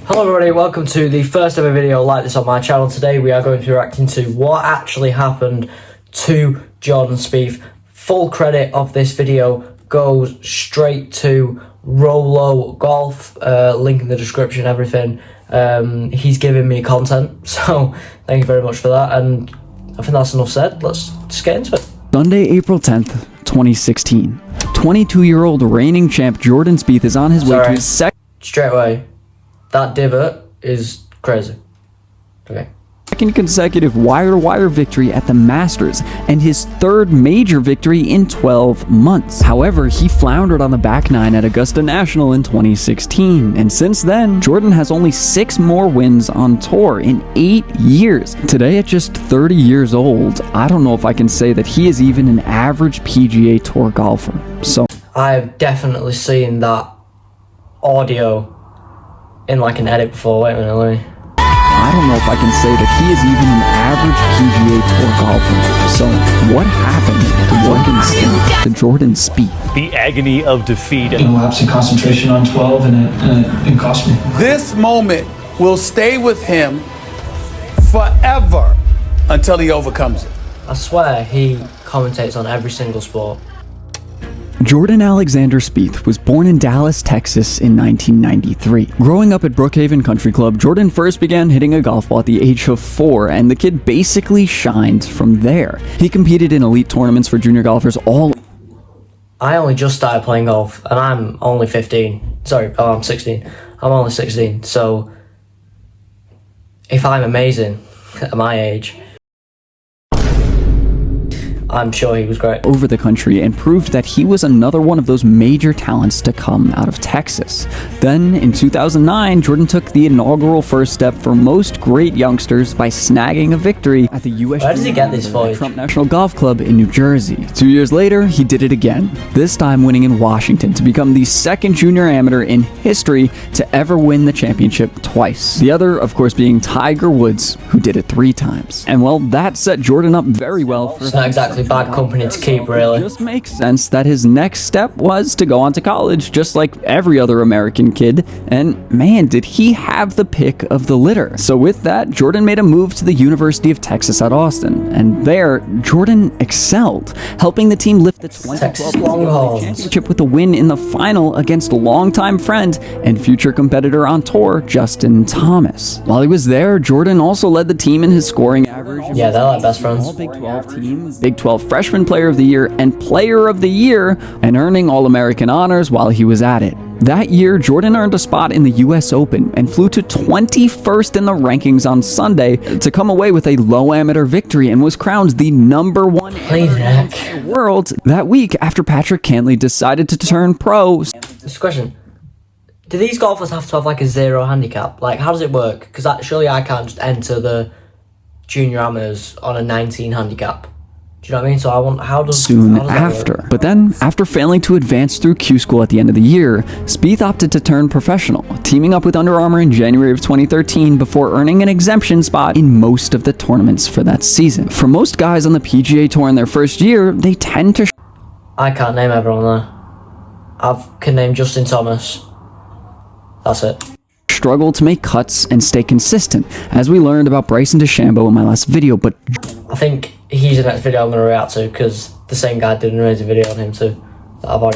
Hello everybody, welcome to the first ever video like this on my channel. Today we are going to be reacting to what actually happened to Jordan Spieth. Full credit of this video goes straight to Rolo Golf, link in the description, everything. He's giving me content, so thank you very much for that, and I think that's enough said. Let's just get into it. Sunday, April 10th, 2016. 22-year-old reigning champ Jordan Spieth is on his way to his straight away. That divot is crazy. Okay. second consecutive wire-to-wire victory at the Masters and his third major victory in 12 months. However, he floundered on the back nine at Augusta National in 2016, and since then, Jordan has only 6 more wins on tour in 8 years. Today, at just 30 years old, I don't know if I can say that he is even an average PGA Tour golfer. So I've definitely seen that audio in like an edit before. Wait a minute, let me. I don't know if I can say that he is even an average PGA Tour golfer. So, what happened to Jordan Spieth? The agony of defeat. Lapse in concentration on 12 and it cost me. This moment will stay with him forever until he overcomes it. I swear he commentates on every single sport. Jordan Alexander Spieth was born in Dallas, Texas in 1993. Growing up at Brookhaven Country Club, Jordan first began hitting a golf ball at the age of 4, and the kid basically shined from there. He competed in elite tournaments for junior golfers all. I only just started playing golf, and I'm only 15. Sorry, I'm 16. I'm only 16, so if I'm amazing at my age, I'm sure he was great. Over the country and proved that he was another one of those major talents to come out of Texas. Then, in 2009, Jordan took the inaugural first step for most great youngsters by snagging a victory at the U.S. Where does he get this footage? Trump National Golf Club in New Jersey. 2 years later, he did it again, this time winning in Washington to become the second junior amateur in history to ever win the championship twice. The other, of course, being Tiger Woods, who did it 3 times. And well, that set Jordan up very well for it's not exactly bad company to keep, really. It just makes sense that his next step was to go on to college, just like every other American kid, and man, did he have the pick of the litter. So with that, Jordan made a move to the University of Texas at Austin, and there, Jordan excelled, helping the team lift the 2012 championship with a win in the final against longtime friend and future competitor on tour, Justin Thomas. While he was there, Jordan also led the team in his scoring average. Yeah, they're like best friends. All Big 12 team, Big 12 Freshman Player of the Year and Player of the Year, and earning All-American honors while he was at it. That year, Jordan earned a spot in the US Open and flew to 21st in the rankings on Sunday to come away with a low amateur victory and was crowned the #1 amateur in the world that week after Patrick Cantlay decided to turn pro. This question: do these golfers have to have like a 0 handicap? Like, how does it work? Because surely I can't just enter the junior amateurs on a 19 handicap. Do you know what I mean? So I want, how does after. Work? But then, after failing to advance through Q School at the end of the year, Spieth opted to turn professional, teaming up with Under Armour in January of 2013 before earning an exemption spot in most of the tournaments for that season. For most guys on the PGA Tour in their first year, they tend to... I can't name everyone there. I can name Justin Thomas. That's it. Struggle to make cuts and stay consistent, as we learned about Bryson DeChambeau in my last video, but... I think he's the next video I'm going to react to, because the same guy did an amazing video on him too.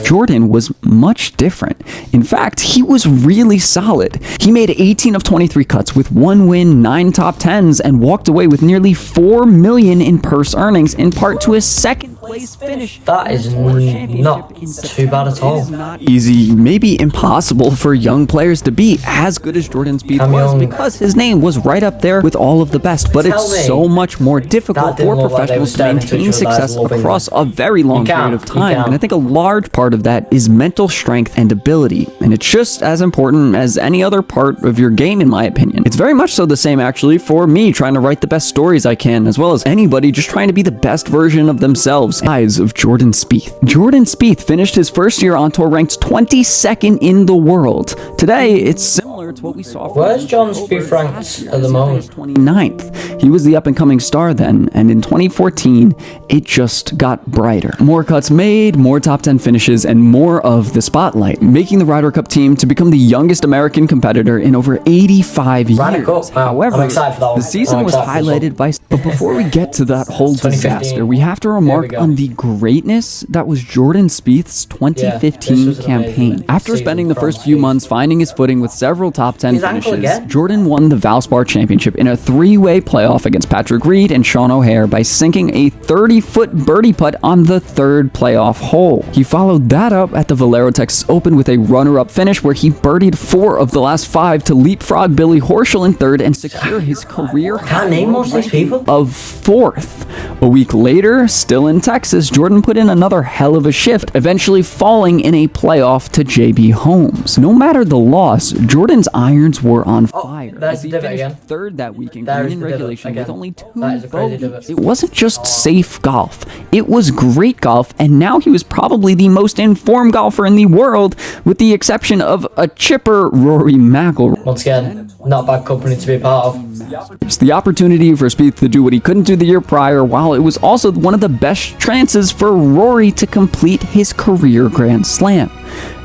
Jordan was much different. In fact, he was really solid. He made 18 of 23 cuts with 1 win, 9 top 10s, and walked away with nearly $4 million in purse earnings, in part to his second place finish. That is not too bad at all. Not easy, maybe impossible for young players to be as good as Jordan Spieth was, because his name was right up there with all of the best, but it's so much more difficult for professionals to maintain success across a very long period of time, and I think a large part of that is mental strength and ability, and it's just as important as any other part of your game, in my opinion. It's very much so the same, actually, for me trying to write the best stories I can, as well as anybody just trying to be the best version of themselves. Eyes of Jordan Spieth. Jordan Spieth finished his first year on tour ranked 22nd in the world. Today, it's similar. similar to what we saw from Where's John Spieth ranked at the moment? 29th. He was the up-and-coming star then, and in 2014, it just got brighter. More cuts made, more top 10 finishes, and more of the spotlight, making the Ryder Cup team to become the youngest American competitor in over 85 Ryder Cup? years. Wow. However, I'm excited for that one. the season was highlighted by... But before we get to that whole disaster, we have to remark on the greatness that was Jordan Spieth's 2015 campaign. After spending the first few months finding his footing with several top 10 finishes, Jordan won the Valspar Championship in a three-way playoff against Patrick Reed and Sean O'Haire by sinking a 30-foot birdie putt on the third playoff hole. He followed that up at the Valero Texas Open with a runner-up finish where he birdied 4 of the last 5 to leapfrog Billy Horschel in third and secure his career Can't name most of these people. Of 4th. A week later, still in Texas, Jordan put in another hell of a shift, eventually falling in a playoff to JB Holmes. No matter the loss, Jordan's irons were on fire. That's He the divot finished again. third that week in That green is in the divot regulation with again. only 2 That is a crazy divot. bogeys. It wasn't just safe golf, it was great golf, and now he was probably the most informed golfer in the world, with the exception of a chipper Rory McIlroy. Once again, not a bad company to be a part of. It's the opportunity for Spieth to do what he couldn't do the year prior, while it was also one of the best chances for Rory to complete his career Grand Slam.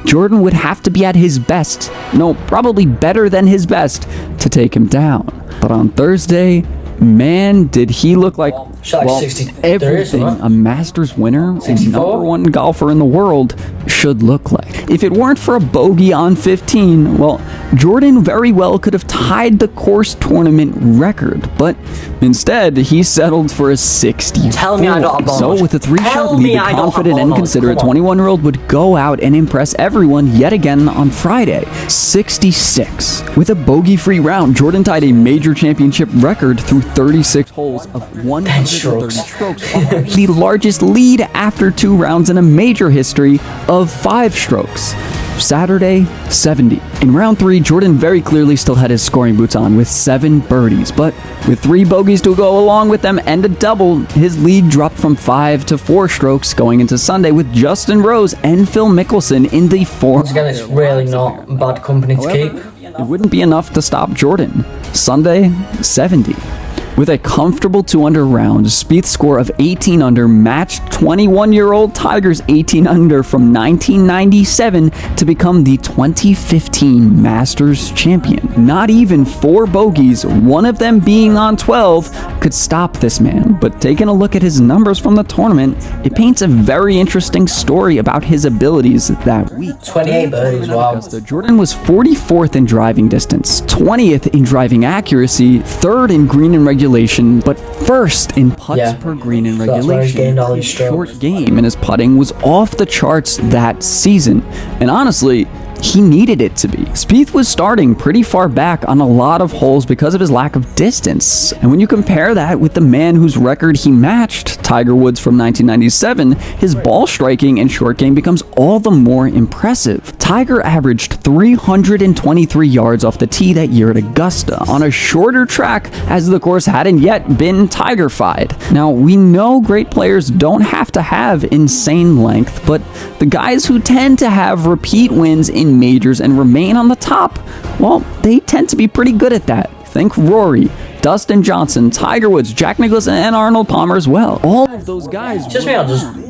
Jordan would have to be at his best, no, probably better than his best, to take him down. But on Thursday, man, did he look like, well, 63 everything a Masters winner and 64? #1 golfer in the world should look like. If it weren't for a bogey on 15, well, Jordan very well could have tied the course tournament record, but instead, he settled for a 60. Tell me I got a bonus. So with a 3-shot Tell lead, me the I got a confident and bonus. considerate Come on. 21-year-old would go out and impress everyone yet again on Friday, 66. With a bogey-free round, Jordan tied a major championship record through 36 holes of 130 strokes, the largest lead after 2 rounds in a major history of 5 strokes. Saturday, 70. In round 3, Jordan very clearly still had his scoring boots on with 7 birdies, but with 3 bogeys to go along with them and a double, his lead dropped from 5 to 4 strokes going into Sunday with Justin Rose and Phil Mickelson in the 4. Once again, it's really not bad company to keep. It wouldn't be enough to stop Jordan. Sunday, 70. With a comfortable 2-under round, Spieth's score of 18 under matched 21-year-old Tiger's 18 under from 1997 to become the 2015 Masters champion. Not even 4 bogeys, one of them being on 12, could stop this man. But taking a look at his numbers from the tournament, it paints a very interesting story about his abilities that week. 28 birdies, wow. Jordan was 44th in driving distance, 20th in driving accuracy, 3rd in green and regulation, but 1st in putts per green in So that's where he's regulation. gained all his His strokes. short game and his putting was off the charts that season. And honestly, he needed it to be. Spieth was starting pretty far back on a lot of holes because of his lack of distance. And when you compare that with the man whose record he matched, Tiger Woods from 1997, his ball striking and short game becomes all the more impressive. Tiger averaged 323 yards off the tee that year at Augusta on a shorter track as the course hadn't yet been Tiger-fied. Now, we know great players don't have to have insane length, but the guys who tend to have repeat wins in majors and remain on the top, well, they tend to be pretty good at that. Think Rory, Dustin Johnson, Tiger Woods, Jack Nicklaus, and Arnold Palmer as well. All of those guys. Just me,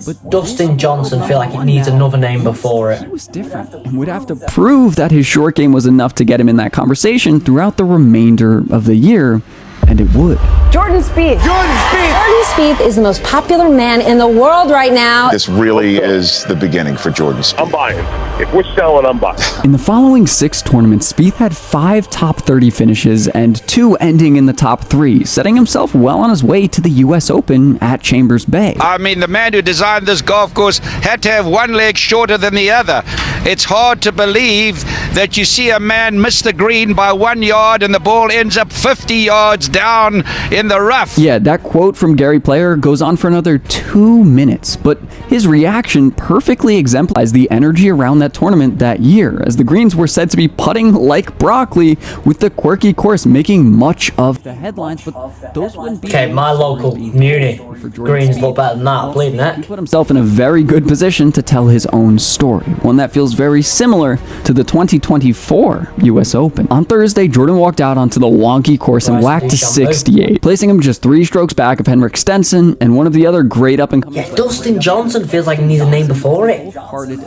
but Dustin Johnson feel like it needs another name before He it. was different and would have to prove that his short game was enough to get him in that conversation throughout the remainder of the year, and it would. Jordan Spieth. Jordan Spieth is the most popular man in the world right now. This really is the beginning for Jordan Spieth. I'm buying. If we're selling, I'm buying. In the following 6 tournaments, Spieth had 5 top 30 finishes and 2 ending in the top 3, setting himself well on his way to the U.S. Open at Chambers Bay. I mean, the man who designed this golf course had to have one leg shorter than the other. It's hard to believe that you see a man miss the green by 1 yard and the ball ends up 50 yards down in the rough. Yeah, that quote from Gary Player goes on for another 2 minutes, but his reaction perfectly exemplifies the energy around that tournament that year, as the greens were said to be putting like broccoli, with the quirky course making much of the headlines, but those wouldn't be... Okay, my local Muni greens look better than that, bleeding He neck. put himself in a very good position to tell his own story, one that feels very similar to the 2020 2024 US Open. On Thursday, Jordan walked out onto the wonky course and whacked to 68, placing him just 3 strokes back of Henrik Stenson and one of the other great up-and-coming. Yeah, Dustin Johnson feels like he needs a name before it.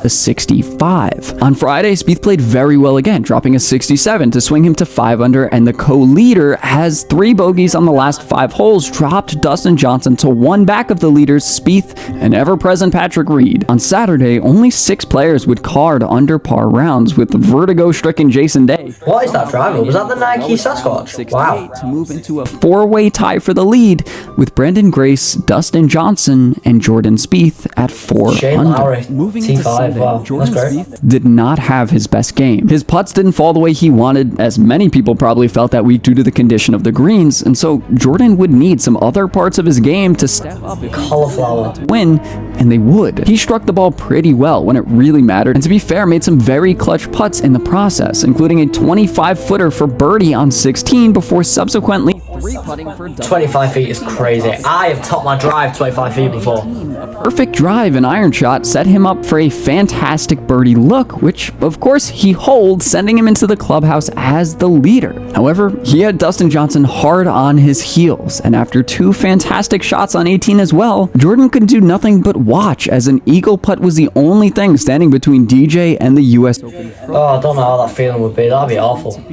A 65. On Friday, Spieth played very well again, dropping a 67 to swing him to 5 under, and the co-leader has 3 bogeys on the last 5 holes, dropped Dustin Johnson to 1 back of the leaders, Spieth and ever-present Patrick Reed. On Saturday, only 6 players would card under par rounds, with the vertigo-stricken Jason Day. What is that driver? Was that the Nike Sasquatch? Wow. To move into a 4-way tie for the lead, with Brendan Grace, Dustin Johnson, and Jordan Spieth at 4 Shane under. Lowry, Moving T5, into Sunday, wow, Jordan that's great. Spieth did not have his best game. His putts didn't fall the way he wanted, as many people probably felt that week due to the condition of the greens, and so Jordan would need some other parts of his game to step up if Cauliflower. to win, and they would. He struck the ball pretty well when it really mattered, and to be fair, made some very clutch putts in the process, including a 25-footer for birdie on 16 before subsequently 3-putting for double. 25 feet is crazy. I have topped my drive 25 feet before. A perfect drive and iron shot set him up for a fantastic birdie look, which of course he holds, sending him into the clubhouse as the leader. However, he had Dustin Johnson hard on his heels, and after 2 fantastic shots on 18 as well, Jordan could do nothing but watch as an eagle putt was the only thing standing between DJ and the US Open. Oh, I don't know how that feeling would be. That'd be awful.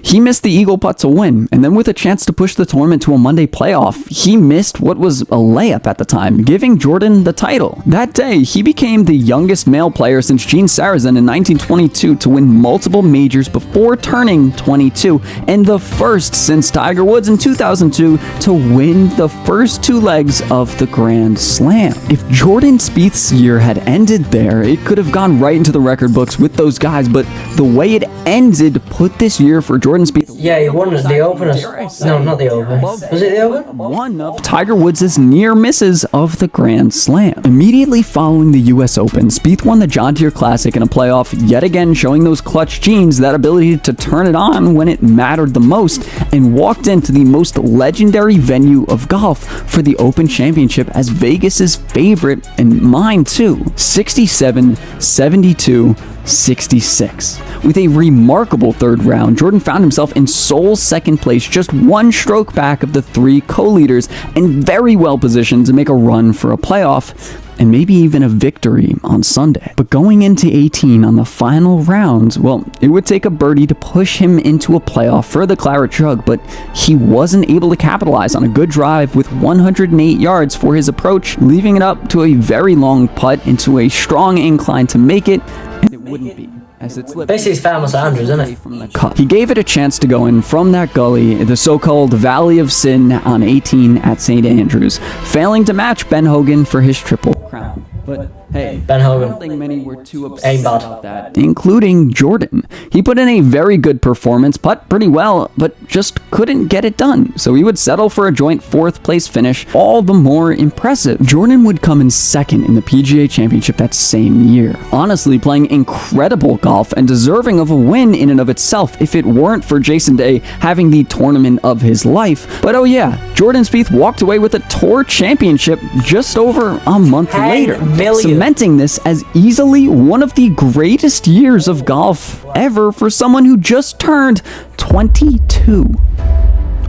He missed the eagle putt to win, and then with a chance to push the tournament to a Monday playoff, he missed what was a layup at the time, giving Jordan the title. That day, he became the youngest male player since Gene Sarazen in 1922 to win multiple majors before turning 22, and the first since Tiger Woods in 2002 to win the first 2 legs of the Grand Slam. If Jordan Spieth's year had ended there, it could have gone right into the record books with those guys, but the way it ended put this year for Jordan Spieth. Yeah, he won the Open. No, not the Open. Was it the Open? One of Tiger Woods' near misses of the Grand Slam. Immediately following the US Open, Spieth won the John Deere Classic in a playoff, yet again showing those clutch genes, that ability to turn it on when it mattered the most, and walked into the most legendary venue of golf for the Open Championship as Vegas's favorite, and mine too. 67, 72, 66. With a remarkable 3rd round, Jordan found himself in sole 2nd place, just 1 stroke back of the 3 co-leaders, and very well positioned to make a run for a playoff, and maybe even a victory on Sunday. But going into 18 on the final round, well, it would take a birdie to push him into a playoff for the Claret Jug, but he wasn't able to capitalize on a good drive with 108 yards for his approach, leaving it up to a very long putt into a strong incline to make it, and it wouldn't be, as it slipped. Basically, it's famous Andrews, isn't it? From the cup. He gave it a chance to go in from that gully, the so-called Valley of Sin on 18 at St. Andrews, failing to match Ben Hogan for his Triple Crown. But hey, Ben Hogan. I don't think many were too upset Ain't bad. about that, including Jordan. He put in a very good performance, putt pretty well, but just couldn't get it done. So he would settle for a joint 4th place finish, all the more impressive. Jordan would come in 2nd in the PGA Championship that same year, honestly playing incredible golf and deserving of a win in and of itself if it weren't for Jason Day having the tournament of his life. But oh yeah, Jordan Spieth walked away with a Tour Championship just over a month later, cementing this as easily one of the greatest years of golf ever for someone who just turned 22.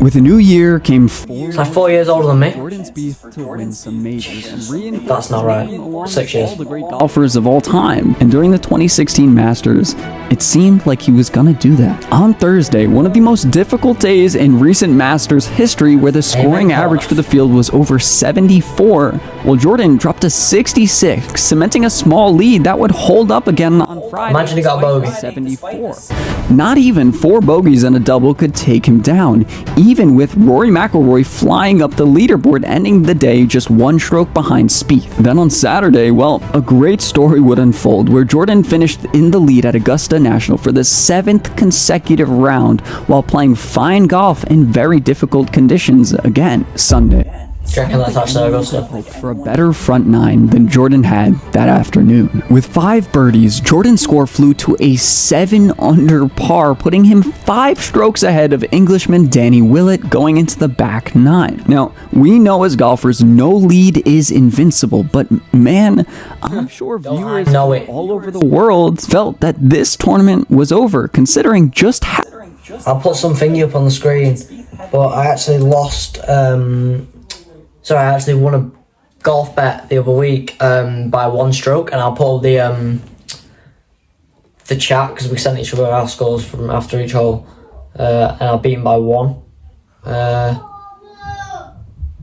With a new year came 4 It's like 4 years older than me. Jordan Spieth to win some majors and reinforce That's not right. him along 6 with years. all the great golfers of all time. And during the 2016 Masters, it seemed like he was gonna do that. On Thursday, one of the most difficult days in recent Masters history, where the scoring average for the field was over 74, well, Jordan dropped to 66, cementing a small lead that would hold up again on Friday. Imagine he got a bogey. 74. Not even 4 bogeys and a double could take him down, even with Rory McIlroy flying up the leaderboard, ending the day just 1 stroke behind Spieth. Then on Saturday, well, a great story would unfold, where Jordan finished in the lead at Augusta National for the 7th consecutive round while playing fine golf in very difficult conditions again Sunday. reckon that's actually Augusta? For a better front nine than Jordan had that afternoon. With 5 birdies, Jordan's score flew to a 7 under par, putting him 5 strokes ahead of Englishman Danny Willett going into the back 9. Now, we know as golfers, no lead is invincible, but man, I'm sure viewers all over the world felt that this tournament was over, considering just how... I'll put some thingy up on the screen, but I actually lost, I actually won a golf bet the other week by 1 stroke, and I'll put the chat, because we sent each other our scores from after each hole, and I beat him by 1.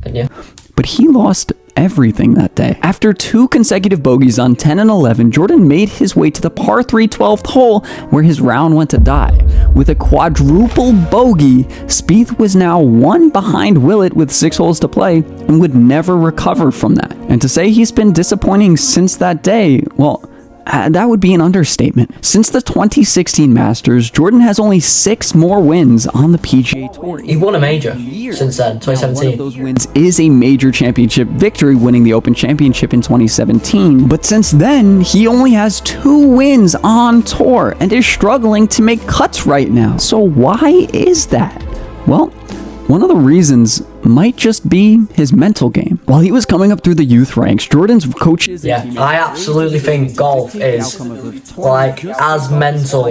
And yeah. But he lost everything that day. After 2 consecutive bogeys on 10 and 11, Jordan made his way to the par 3 12th hole where his round went to die. With a quadruple bogey, Spieth was now 1 behind Willett with 6 holes to play and would never recover from that. And to say he's been disappointing since that day, well, that would be an understatement. Since the 2016 Masters, Jordan has only 6 more wins on the PGA Tour. He won a major since then, 2017. Now, one of those wins is a major championship victory, winning the Open Championship in 2017. But since then, he only has 2 wins on tour and is struggling to make cuts right now. So why is that? Well, one of the reasons might just be his mental game. While he was coming up through the youth ranks, Jordan's coaches... Yeah, I absolutely think golf is like as mental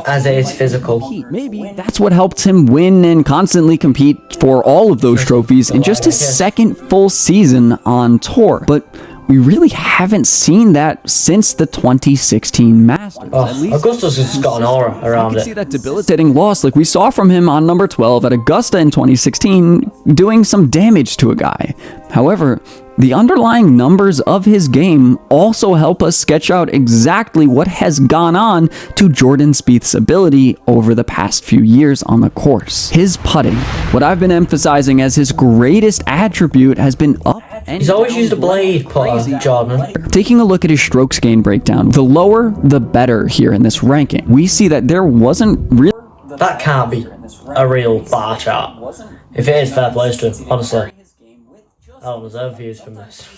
as it is physical. Maybe that's what helped him win and constantly compete for all of those trophies in just his 2nd full season on tour. But we really haven't seen that since the 2016 Masters. Augusta's just got an aura around it. See that debilitating loss like we saw from him on number 12 at Augusta in 2016, doing some damage to a guy. However, the underlying numbers of his game also help us sketch out exactly what has gone on to Jordan Spieth's ability over the past few years on the course. His putting, what I've been emphasizing as his greatest attribute, has been up and he's always used a blade putter, Jordan. Taking a look at his strokes gain breakdown, the lower the better here in this ranking. We see that there wasn't really... That can't be a real bar chart. If it is, fair play to him, honestly. I don't deserve views from this.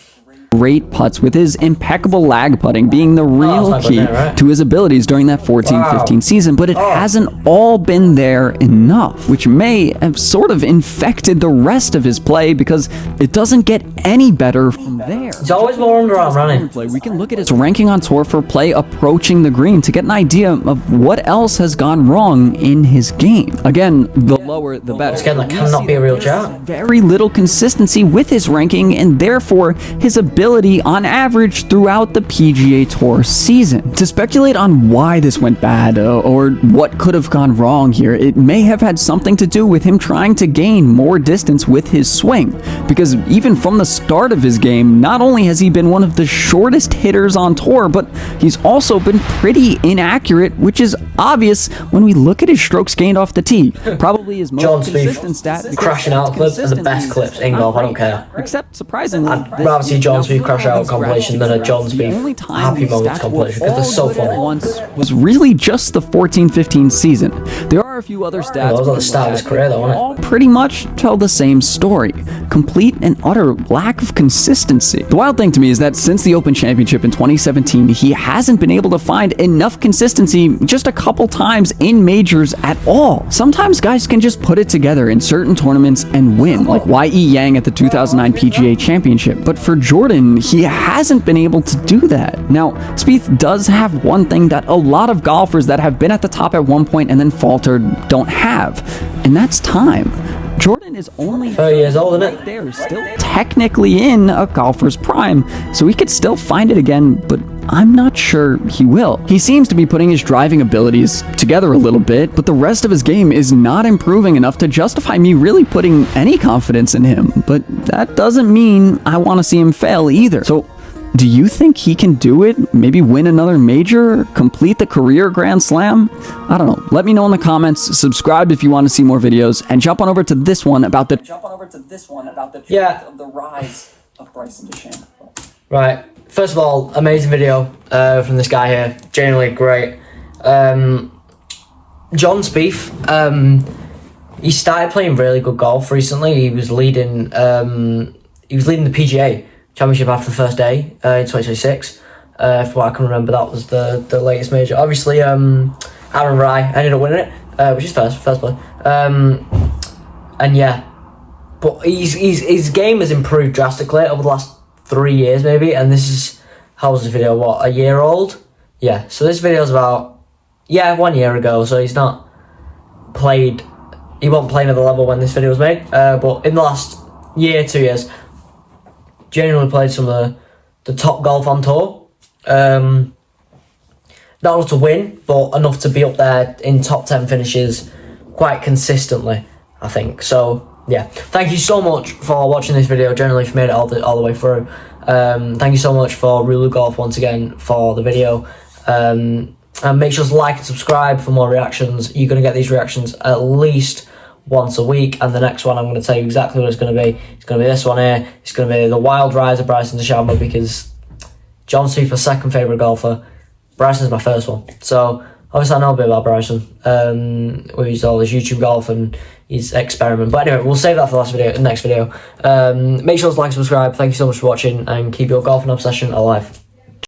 Great putts, with his impeccable lag putting being the real key to his abilities during that 14-15 season, but it hasn't all been there enough, which may have sort of infected the rest of his play because it doesn't get any better from there. He's always more underarm running. We can look at his ranking on tour for play approaching the green to get an idea of what else has gone wrong in his game. Again, the lower the better. Again, that cannot be a real chart. Very little consistency with his ranking, and therefore his ability on average throughout the PGA Tour season. To speculate on why this went bad or what could have gone wrong here, it may have had something to do with him trying to gain more distance with his swing, because even from the start of his game, not only has he been one of the shortest hitters on tour, but he's also been pretty inaccurate, which is obvious when we look at his strokes gained off the tee. Probably his most consistent stat. Crashing out clips are the best clips in golf, I don't care. Except, surprisingly, I'd rather see John Spieth crash out compilation than a John Spieth happy moments compilation, because they're so funny. Once was really just the 14-15 season. There are a few other stats. That was at the start of his career, though, wasn't it? All pretty much tell the same story. Complete and utter lack of consistency. The wild thing to me is that since the Open Championship in 2017, he hasn't been able to find enough consistency just a couple times in majors at all. Sometimes guys can just put it together in certain tournaments and win, like Y.E. Yang at the 2009 PGA Championship. But for Jordan, he hasn't been able to do that. Now, Spieth does have one thing that a lot of golfers that have been at the top at one point and then faltered don't have, and that's time. Jordan is only 30 years old, isn't it? They're still technically in a golfer's prime, so he could still find it again, but I'm not sure he will. He seems to be putting his driving abilities together a little bit, but the rest of his game is not improving enough to justify me really putting any confidence in him. But that doesn't mean I want to see him fail either. So, do you think he can do it? Maybe win another major? Complete the career Grand Slam? I don't know. Let me know in the comments. Subscribe if you want to see more videos, and jump on over to this one about the of the rise of Bryson DeChambeau. Right. First of all, amazing video from this guy here. Genuinely great. John Spieth. he started playing really good golf recently. He was leading the PGA Championship after the first day in 2026. From what I can remember, that was the latest major. Obviously, Aaron Rai ended up winning it, which is first play. And yeah, but his game has improved drastically over the last 3 years maybe. And this is, how was this video? What, a year old? Yeah. So this video is about 1 year ago. So he's not played. He wasn't playing at the level when this video was made. But in the last year, 2 years, genuinely played some of the top golf on tour. Not enough to win, but enough to be up there in top 10 finishes quite consistently, I think. So yeah, thank you so much for watching this video. Generally, if you made it all the way through, thank you so much for Rulu Golf once again for the video. And make sure to like and subscribe for more reactions. You're going to get these reactions at least once a week, and the next one I'm going to tell you exactly what it's going to be. It's going to be this one here. It's going to be the wild rise of Bryson DeChambeau, because John Spieth, my second favourite golfer. Bryson's my first one. So obviously I know a bit about Bryson with all his YouTube golf and his experiment. But anyway, we'll save that for the next video. Make sure to like and subscribe. Thank you so much for watching, and keep your golfing obsession alive.